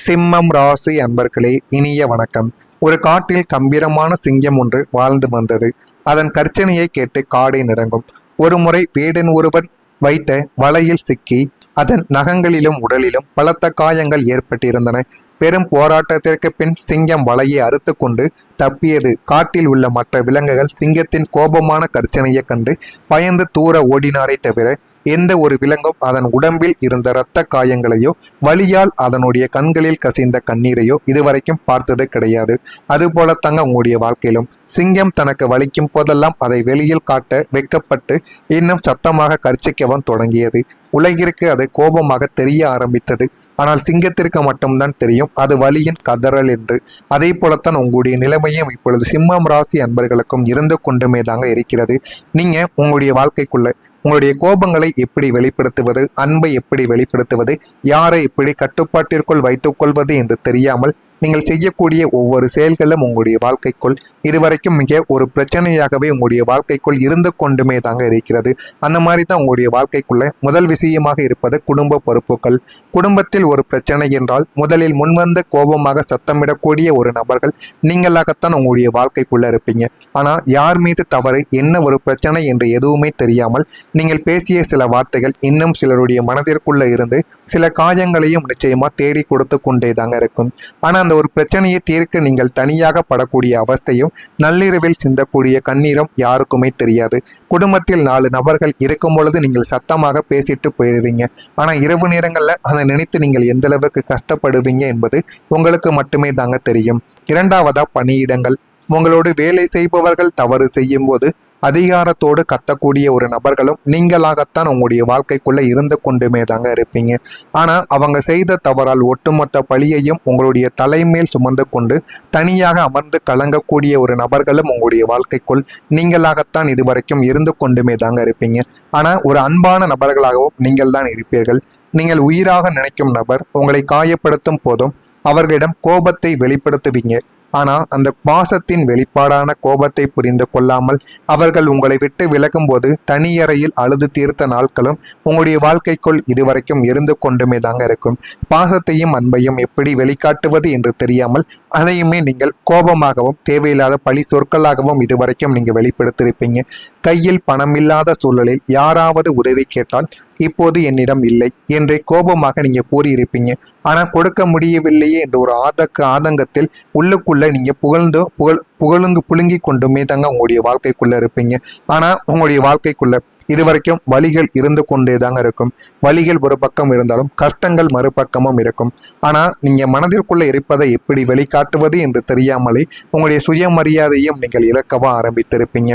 சிம்மம் ராசி அன்பர்களே, இனிய வணக்கம். ஒரு காட்டில் கம்பீரமான சிங்கம் ஒன்று வாழ்ந்து வந்தது. அதன் கர்ச்சனையை கேட்டு காடை நடுங்கும். ஒருமுறை வேடன் ஒருவன் வைத்த வலையில் சிக்கி அதன் நகங்களிலும் உடலிலும் பலத்த காயங்கள் ஏற்பட்டிருந்தன. பெரும் போராட்டத்திற்கு பின் சிங்கம் வலையை அறுத்து கொண்டு தப்பியது. காட்டில் உள்ள மற்ற விலங்குகள் சிங்கத்தின் கோபமான கர்ச்சனையை கண்டு பயந்து தூர ஓடினாரை தவிர எந்த ஒரு விலங்கும் அதன் உடம்பில் இருந்த இரத்த காயங்களையோ வலியால் அதனுடைய கண்களில் கசிந்த கண்ணீரையோ இதுவரைக்கும் பார்த்தது கிடையாது. அதுபோல தங்க உங்களுடைய வாழ்க்கையிலும் சிங்கம் தனக்கு வலிக்கும் போதெல்லாம் அதை வெளியில் காட்ட வெட்கப்பட்டு இன்னும் சத்தமாக கர்ச்சிக்கவும் தொடங்கியது. உலகிற்கு அது கோபமாக தெரிய ஆரம்பித்தது. ஆனால் சிங்கத்திற்கு மட்டும்தான் தெரியும் அது வலியின் கதறல் என்று. அதே போலத்தான் உங்களுடைய நிலைமையும் இப்பொழுது சிம்மம் ராசி அன்பர்களுக்கும் இருந்து கொண்டுமே தாங்க இருக்கிறது. நீங்க உங்களுடைய வாழ்க்கைக்குள்ள உங்களுடைய கோபங்களை எப்படி வெளிப்படுத்துவது, அன்பை எப்படி வெளிப்படுத்துவது, யாரை எப்படி கட்டுப்பாட்டிற்குள் வைத்துக் கொள்வது என்று தெரியாமல் நீங்கள் செய்யக்கூடிய ஒவ்வொரு செயல்களும் உங்களுடைய வாழ்க்கைக்குள் இதுவரைக்கும் மிக ஒரு பிரச்சனையாகவே உங்களுடைய வாழ்க்கைக்குள் இருந்து கொண்டுமே தாங்க இருக்கிறது. அந்த மாதிரி தான் உங்களுடைய வாழ்க்கைக்குள்ள முதல் விஷயமாக இருப்பது குடும்ப பொறுப்புகள். குடும்பத்தில் ஒரு பிரச்சனை என்றால் முதலில் முன்வந்து கோபமாக சத்தமிடக்கூடிய ஒரு நபர்கள் நீங்களாகத்தான் உங்களுடைய வாழ்க்கைக்குள்ள இருப்பீங்க. ஆனால் யார் மீது தவறு, என்ன ஒரு பிரச்சனை என்று எதுவுமே தெரியாமல் நீங்கள் பேசிய சில வார்த்தைகள் இன்னும் சிலருடைய மனதிற்குள்ள இருந்து சில காயங்களையும் நிச்சயமா தேடி கொடுத்து கொண்டே தாங்க இருக்கும். ஆனா அந்த ஒரு பிரச்சனையை தீர்க்க நீங்கள் தனியாக படக்கூடிய அவஸ்தையும் நள்ளிரவில் சிந்தக்கூடிய கண்ணீரும் யாருக்குமே தெரியாது. குடும்பத்தில் 4 நபர்கள் இருக்கும் பொழுது நீங்கள் சத்தமாக பேசிட்டு போயிடுவீங்க. ஆனா இரவு நேரங்கள்ல அதை நினைத்து நீங்கள் எந்த அளவுக்கு கஷ்டப்படுவீங்க என்பது உங்களுக்கு மட்டுமே தாங்க தெரியும். இரண்டாவதா பணியிடங்கள். உங்களோடு வேலை செய்பவர்கள் தவறு செய்யும் போது அதிகாரத்தோடு கத்தக்கூடிய ஒரு நபர்களும் நீங்களாகத்தான் உங்களுடைய வாழ்க்கைக்குள்ள இருந்து கொண்டுமே தாங்க இருப்பீங்க. ஆனா அவங்க செய்த தவறால் ஒட்டுமொத்த பழியையும் உங்களுடைய தலைமேல் சுமந்து கொண்டு தனியாக அமர்ந்து கலங்கக்கூடிய ஒரு நபர்களும் உங்களுடைய வாழ்க்கைக்குள் நீங்களாகத்தான் இதுவரைக்கும் இருந்து கொண்டுமே தாங்க இருப்பீங்க. ஆனா ஒரு அன்பான நபர்களாகவும் நீங்கள் தான் இருப்பீர்கள். நீங்கள் உயிராக நினைக்கும் நபர் உங்களை காயப்படுத்தும் போதும் அவர்களிடம் கோபத்தை வெளிப்படுத்துவீங்க. ஆனால் அந்த பாசத்தின் வெளிப்பாடான கோபத்தை புரிந்து கொள்ளாமல் அவர்கள் உங்களை விட்டு விலகும் போது தனியறையில் அழுது தீர்த்த நாட்களும் உங்களுடைய வாழ்க்கைக்குள் இதுவரைக்கும் இருந்து கொண்டுமே தாங்க இருக்கும். பாசத்தையும் அன்பையும் எப்படி வெளிக்காட்டுவது என்று தெரியாமல் அதையுமே நீங்கள் கோபமாகவும் தேவையில்லாத பழி சொற்களாகவும் இதுவரைக்கும் நீங்கள் வெளிப்படுத்தியிருப்பீங்க. கையில் பணம் இல்லாத சூழலில் யாராவது உதவி கேட்டால் இப்போது என்னிடம் இல்லை என்று கோபமாக நீங்க கூறியிருப்பீங்க. ஆனால் கொடுக்க முடியவில்லையே என்ற ஒரு ஆதங்கத்தில் உள்ளுக்குள்ள நீங்க புழுங்கி கொண்டுமே தாங்க உங்களுடைய வாழ்க்கைக்குள்ள இருப்பீங்க. ஆனா உங்களுடைய வாழ்க்கைக்குள்ள இதுவரைக்கும் வலிகள் இருந்து கொண்டே தாங்க இருக்கும். வலிகள் ஒரு பக்கம் இருந்தாலும் கஷ்டங்கள் மறுபக்கமும் இருக்கும். ஆனா நீங்க மனதிற்குள்ள இருப்பதை எப்படி வெளிக்காட்டுவது என்று தெரியாமலே உங்களுடைய சுயமரியாதையும் நீங்கள் இழக்கவா ஆரம்பித்திருப்பீங்க.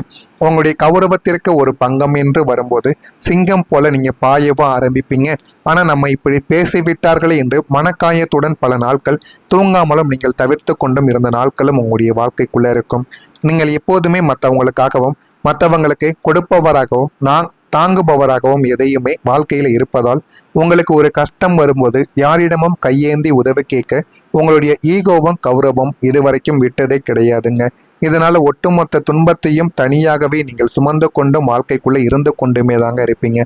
உங்களுடைய கௌரவத்திற்கு ஒரு பங்கம் என்று வரும்போது சிங்கம் போல நீங்க பாயவா ஆரம்பிப்பீங்க. ஆனா நம்ம இப்படி பேசிவிட்டார்களே என்று மனக்காயத்துடன் பல நாட்கள் தூங்காமலும் நீங்கள் தவிர்த்து கொண்டும் இருந்த நாட்களும் உங்களுடைய வாழ்க்கைக்குள்ள இருக்கும். நீங்கள் எப்போதுமே மற்றவங்களுக்காகவும் மற்றவங்களுக்கு கொடுப்பவராகவும் தாங்குபவராகவும் எதையுமே வாழ்க்கையில் இருப்பதால் உங்களுக்கு ஒரு கஷ்டம் வரும்போது யாரிடமும் கையேந்தி உதவி கேட்க உங்களுடைய ஈகோவும் கௌரவம் இதுவரைக்கும் விட்டதே கிடையாதுங்க. இதனால ஒட்டுமொத்த துன்பத்தையும் தனியாகவே நீங்கள் சுமந்து கொண்டும் வாழ்க்கைக்குள்ள இருந்து கொண்டுமே தாங்க இருப்பீங்க.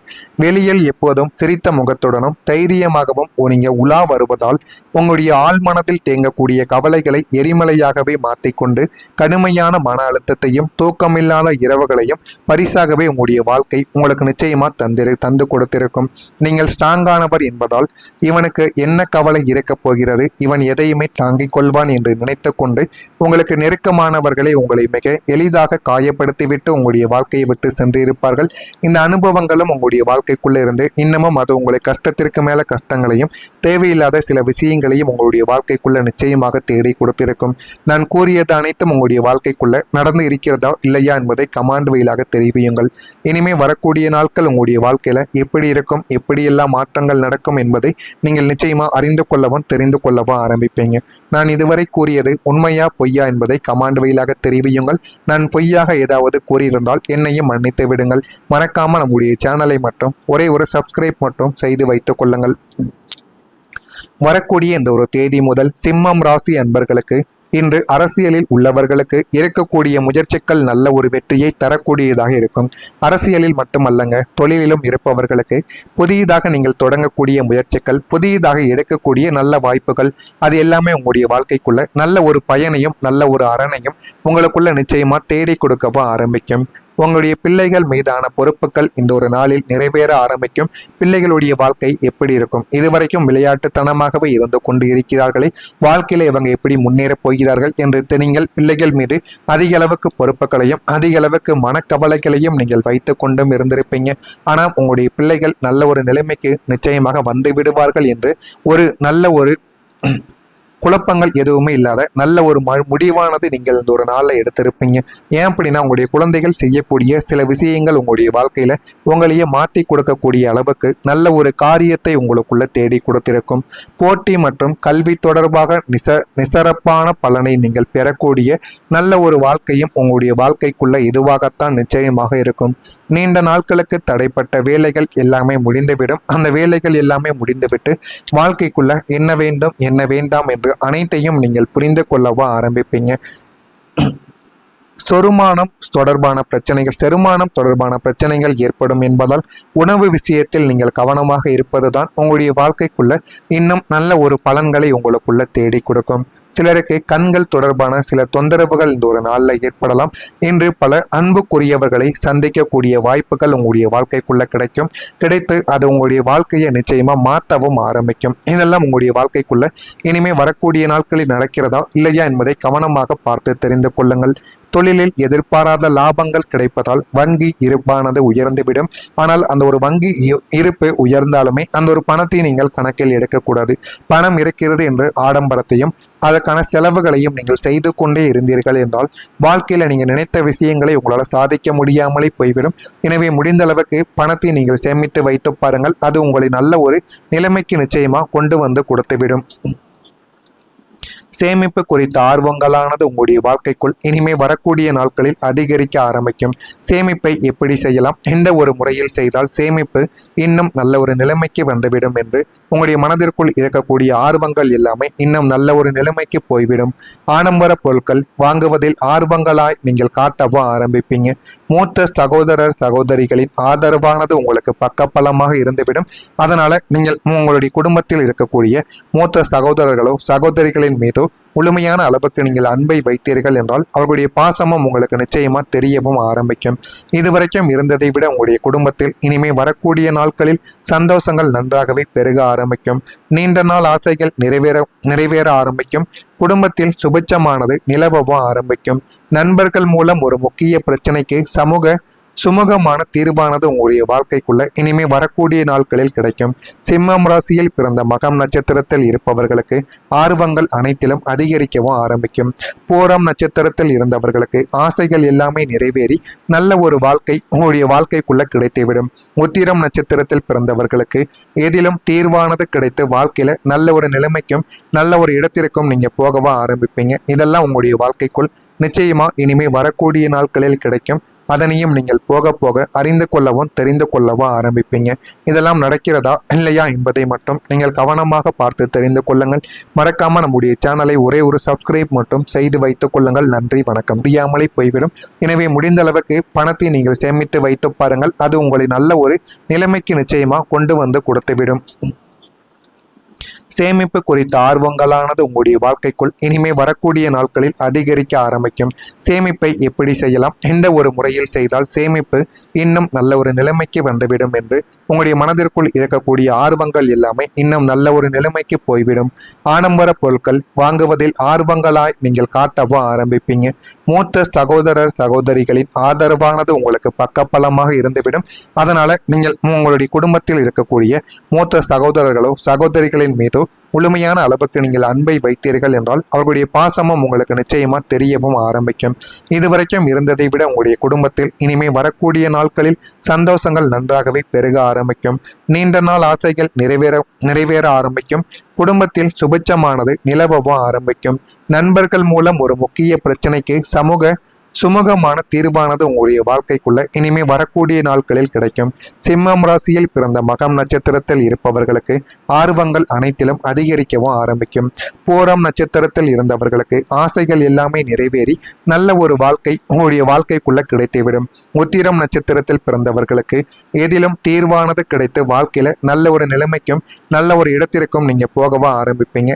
வெளியில் எப்போதும் சிரித்த முகத்துடனும் தைரியமாகவும் நீங்க உலா வருவதால் உங்களுடைய ஆழ்மனத்தில் தேங்கக்கூடிய கவலைகளை எரிமலையாகவே மாற்றிக்கொண்டு கடுமையான மன அழுத்தத்தையும் தூக்கமில்லாத இரவுகளையும் பரிசாகவே உங்களுடைய வாழ்க்கை உங்களுக்கு நிச்சயமா தந்து கொடுத்திருக்கும். நீங்கள் ஸ்ட்ராங்கானவர் என்பதால் இவனுக்கு என்ன கவலை இருக்கப் போகிறது, இவன் எதையுமே தாங்கிக் கொள்வான் என்று நினைத்து கொண்டு உங்களுக்கு நெருக்கமானவர்கள் உங்களை மிக எளிதாக காயப்படுத்திவிட்டு உங்களுடைய வாழ்க்கையை விட்டு சென்றிருப்பார்கள். இந்த அனுபவங்களும் உங்களுடைய வாழ்க்கைக்குள்ள இருந்து இன்னமும் அது உங்களை கஷ்டத்திற்கு மேல கஷ்டங்களையும் தேவையில்லாத சில விஷயங்களையும் உங்களுடைய வாழ்க்கைக்குள்ள நிச்சயமாக தேடி கொடுத்திருக்கும். நான் கூறியது அனைத்தும் உங்களுடைய வாழ்க்கைக்குள்ள நடந்து இருக்கிறதா இல்லையா என்பதை கமாண்ட் வழியாக தெரிவியுங்கள். இனிமே வரக்கூடிய நாட்கள் உங்களுடைய வாழ்க்கையில எப்படி இருக்கும், எப்படியெல்லாம் மாற்றங்கள் நடக்கும் என்பதை நீங்கள் நிச்சயமா அறிந்து கொள்ளவும் தெரிந்து கொள்ளவும் ஆரம்பிப்பீங்க. நான் இதுவரை கூறியது உண்மையா பொய்யா என்பதை கமாண்ட் வழியாக தெரிவியுங்கள். நான் பொய்யாக ஏதாவது கூறியிருந்தால் என்னையும் மன்னித்து விடுங்கள். மறக்காம நம்முடைய சேனலை மட்டும் ஒரே ஒரு சப்ஸ்கிரைப் மட்டும் செய்து வைத்துக் கொள்ளுங்கள். வரக்கூடிய இந்த ஒரு தேதி முதல் சிம்மம் ராசி அன்பர்களுக்கு இன்று அரசியலில் உள்ளவர்களுக்கு இருக்கக்கூடிய முயற்சிகள் நல்ல ஒரு வெற்றியை தரக்கூடியதாக இருக்கும். அரசியலில் மட்டுமல்லங்க, தொழிலிலும் இருப்பவர்களுக்கு புதியதாக நீங்கள் தொடங்கக்கூடிய முயற்சிகள், புதியதாக எடுக்கக்கூடிய நல்ல வாய்ப்புகள், அது எல்லாமே உங்களுடைய வாழ்க்கைக்குள்ள நல்ல ஒரு பயனையும் நல்ல ஒரு அரணையும் உங்களுக்குள்ள நிச்சயமா தேடி கொடுக்கவும் ஆரம்பிக்கும். உங்களுடைய பிள்ளைகள் மீதான பொறுப்புகள் இந்த ஒரு நாளில் நிறைவேற ஆரம்பிக்கும். பிள்ளைகளுடைய வாழ்க்கை எப்படி இருக்கும்? இதுவரைக்கும் விளையாட்டுத்தனமாகவே இருந்து கொண்டு இருக்கிறார்களே, வாழ்க்கையில இவங்க எப்படி முன்னேறப் போகிறார்கள் என்று நீங்கள் பிள்ளைகள் மீது அதிக அளவுக்கு பொறுப்புகளையும் அதிக அளவுக்கு மனக்கவலைகளையும் நீங்கள் வைத்து கொண்டும் இருந்திருப்பீங்க. ஆனால் உங்களுடைய பிள்ளைகள் நல்ல ஒரு நிலைமைக்கு நிச்சயமாக வந்து விடுவார்கள் என்று ஒரு நல்ல ஒரு குழப்பங்கள் எதுவுமே இல்லாத நல்ல ஒரு முடிவானது நீங்கள் இந்த ஒரு நாளில் எடுத்திருப்பீங்க. ஏன் அப்படின்னா, உங்களுடைய குழந்தைகள் செய்யக்கூடிய சில விஷயங்கள் உங்களுடைய வாழ்க்கையில உங்களையே மாற்றி கொடுக்கக்கூடிய அளவுக்கு நல்ல ஒரு காரியத்தை உங்களுக்குள்ள தேடி கொடுத்திருக்கும். போட்டி மற்றும் கல்வி தொடர்பாக நிசரப்பான பலனை நீங்கள் பெறக்கூடிய நல்ல ஒரு வாழ்க்கையும் உங்களுடைய வாழ்க்கைக்குள்ள இதுவாகத்தான் நிச்சயமாக இருக்கும். நீண்ட நாட்களுக்கு தடைப்பட்ட வேலைகள் எல்லாமே முடிந்துவிடும். அந்த வேலைகள் எல்லாமே முடிந்துவிட்டு வாழ்க்கைக்குள்ள என்ன வேண்டும் என்ன வேண்டாம் என்று அனைத்தையும் நீங்கள் புரிந்து கொள்ளவா ஆரம்பிப்பீங்க. செரிமானம் தொடர்பான பிரச்சனைகள் ஏற்படும் என்பதால் உணவு விஷயத்தில் நீங்கள் கவனமாக இருப்பதுதான் உங்களுடைய வாழ்க்கைக்குள்ள இன்னும் நல்ல ஒரு பலன்களை உங்களுக்குள்ள தேடி கொடுக்கும். சிலருக்கு கண்கள் தொடர்பான சில தொந்தரவுகள் இந்த ஒரு நாளில் ஏற்படலாம். இன்று பல அன்புக்குரியவர்களை சந்திக்கக்கூடிய வாய்ப்புகள் உங்களுடைய வாழ்க்கைக்குள்ள கிடைத்து அது உங்களுடைய வாழ்க்கையை நிச்சயமா மாற்றவும் ஆரம்பிக்கும். இதெல்லாம் உங்களுடைய வாழ்க்கைக்குள்ள இனிமே வரக்கூடிய நாட்களில் நடக்கிறதா இல்லையா என்பதை கவனமாக பார்த்து தெரிந்து கொள்ளுங்கள். தொழிலில் எதிர்பாராத லாபங்கள் கிடைப்பதால் வங்கி இருப்பானது உயர்ந்துவிடும். ஆனால் அந்த ஒரு வங்கி இருப்பு உயர்ந்தாலுமே அந்த ஒரு பணத்தை நீங்கள் கணக்கில் எடுக்கக்கூடாது. பணம் இருக்கிறது என்று ஆடம்பரத்தையும் அதற்கான செலவுகளையும் நீங்கள் செய்து கொண்டே இருந்தீர்கள் என்றால் வாழ்க்கையில் நீங்கள் நினைத்த விஷயங்களை உங்களால் சாதிக்க முடியாமலே போய்விடும். எனவே முடிந்த அளவுக்கு பணத்தை நீங்கள் சேமித்து வைத்து பாருங்கள். அது உங்களை நல்ல ஒரு நிலைமைக்கு நிச்சயமாக கொண்டு வந்து கொடுத்துவிடும். சேமிப்பு குறித்த ஆர்வங்களானது உங்களுடைய வாழ்க்கைக்குள் இனிமே வரக்கூடிய நாட்களில் அதிகரிக்க ஆரம்பிக்கும். சேமிப்பை எப்படி செய்யலாம், எந்த ஒரு முறையில் செய்தால் சேமிப்பு இன்னும் நல்ல ஒரு நிலைமைக்கு வந்துவிடும் என்று உங்களுடைய மனதிற்குள் இருக்கக்கூடிய ஆர்வங்கள் எல்லாமே இன்னும் நல்ல ஒரு நிலைமைக்கு போய்விடும். ஆடம்பர பொருட்கள் வாங்குவதில் ஆர்வங்களாய் நீங்கள் காட்டவும் ஆரம்பிப்பீங்க. மூத்த சகோதரிகளின் ஆதரவானது உங்களுக்கு பக்கபலமாக இருந்துவிடும். அதனால நீங்கள் உங்களுடைய குடும்பத்தில் இருக்கக்கூடிய மூத்த சகோதரிகளின் மீது முழுமையான அளவுக்கு நீங்கள் அன்பை வைத்தீர்கள் என்றால் அவர்களுடைய பாசமும் உங்களுக்கு நிச்சயமா தெரியவும் ஆரம்பிக்கும். இதுவரைக்கும் இருந்ததை விட உங்களுடைய குடும்பத்தில் இனிமே வரக்கூடிய நாட்களில் சந்தோஷங்கள் நன்றாகவே பெருக ஆரம்பிக்கும். நீண்ட நாள் ஆசைகள் நிறைவேற ஆரம்பிக்கும். குடும்பத்தில் சுபிட்சமானது நிலவவும் ஆரம்பிக்கும். நண்பர்கள் மூலம் ஒரு முக்கிய பிரச்சனைக்கு சுமூகமான தீர்வானது உங்களுடைய வாழ்க்கைக்குள்ள இனிமே வரக்கூடிய நாட்களில் கிடைக்கும். சிம்மம் ராசியில் பிறந்த மகம் நட்சத்திரத்தில் இருப்பவர்களுக்கு ஆர்வங்கள் அனைத்திலும் அதிகரிக்கவும் ஆரம்பிக்கும். பூரம் நட்சத்திரத்தில் இருந்தவர்களுக்கு ஆசைகள் எல்லாமே நிறைவேறி நல்ல ஒரு வாழ்க்கை உங்களுடைய வாழ்க்கைக்குள்ள கிடைத்துவிடும். உத்திரம் நட்சத்திரத்தில் பிறந்தவர்களுக்கு எதிலும் தீர்வானது கிடைத்து வாழ்க்கையில நல்ல ஒரு நிலைமைக்கும் நல்ல ஒரு இடத்திற்கும் நீங்க போகவா ஆரம்பிப்பீங்க. இதெல்லாம் உங்களுடைய வாழ்க்கைக்குள் நிச்சயமா இனிமே வரக்கூடிய நாட்களில் கிடைக்கும். அதனையும் நீங்கள் போக போக அறிந்து கொள்ளவும் தெரிந்து கொள்ளவும் ஆரம்பிப்பீங்க. இதெல்லாம் நடக்கிறதா இல்லையா என்பதை மட்டும் நீங்கள் கவனமாக பார்த்து தெரிந்து கொள்ளுங்கள். மறக்காம நம்முடைய சேனலை ஒரே ஒரு சப்ஸ்கிரைப் மட்டும் செய்து வைத்துக் கொள்ளுங்கள். நன்றி, வணக்கம். முடியாமலே போய்விடும். எனவே முடிந்த அளவுக்கு பணத்தை நீங்கள் சேமித்து வைத்து பாருங்கள். அது உங்களை நல்ல ஒரு நிலைமைக்கு நிச்சயமா கொண்டு வந்து கொடுத்துவிடும். சேமிப்பு குறித்த ஆர்வங்களானது உங்களுடைய வாழ்க்கைக்குள் இனிமே வரக்கூடிய நாட்களில் அதிகரிக்க ஆரம்பிக்கும். சேமிப்பை எப்படி செய்யலாம், எந்த ஒரு முறையில் செய்தால் சேமிப்பு இன்னும் நல்ல ஒரு நிலைமைக்கு வந்துவிடும் என்று உங்களுடைய மனதிற்குள் இருக்கக்கூடிய ஆர்வங்கள் எல்லாமே இன்னும் நல்ல ஒரு நிலைமைக்கு போய்விடும். ஆடம்பர பொருட்கள் வாங்குவதில் ஆர்வங்களாய் நீங்கள் காட்டவும் ஆரம்பிப்பீங்க. மூத்த சகோதரிகளின் ஆதரவானது உங்களுக்கு பக்கபலமாக இருந்துவிடும். அதனால நீங்கள் உங்களுடைய குடும்பத்தில் இருக்கக்கூடிய மூத்த சகோதரிகளின் மீது முழுமையான அளவுக்கு நீங்கள் அன்பை வைத்தீர்கள் என்றால் அவர்களுடைய பாசமும் உங்களுக்கு நிச்சயமா தெரியவும் ஆரம்பிக்கும். இதுவரைக்கும் இருந்ததை விட உங்களுடைய குடும்பத்தில் இனிமே வரக்கூடிய நாட்களில் சந்தோஷங்கள் நன்றாகவே பெருக ஆரம்பிக்கும். நீண்ட நாள் ஆசைகள் நிறைவேற ஆரம்பிக்கும். குடும்பத்தில் சுபிட்சமானது நிலவவும் ஆரம்பிக்கும். நண்பர்கள் மூலம் ஒரு முக்கிய பிரச்சனைக்கு சுமூகமான தீர்வானது உங்களுடைய வாழ்க்கைக்குள்ள இனிமே வரக்கூடிய நாட்களில் கிடைக்கும். சிம்மம் ராசியில் பிறந்த மகம் நட்சத்திரத்தில் இருப்பவர்களுக்கு ஆர்வங்கள் அனைத்திலும் அதிகரிக்கவும் ஆரம்பிக்கும். பூரம் நட்சத்திரத்தில் இருந்தவர்களுக்கு ஆசைகள் எல்லாமே நிறைவேறி நல்ல ஒரு வாழ்க்கை உங்களுடைய வாழ்க்கைக்குள்ள கிடைத்துவிடும். உத்திரம் நட்சத்திரத்தில் பிறந்தவர்களுக்கு எதிலும் தீர்வானது கிடைத்து வாழ்க்கையில நல்ல ஒரு நிலைமைக்கும் நல்ல ஒரு இடத்திற்கும் நீங்க போகவா ஆரம்பிப்பீங்க.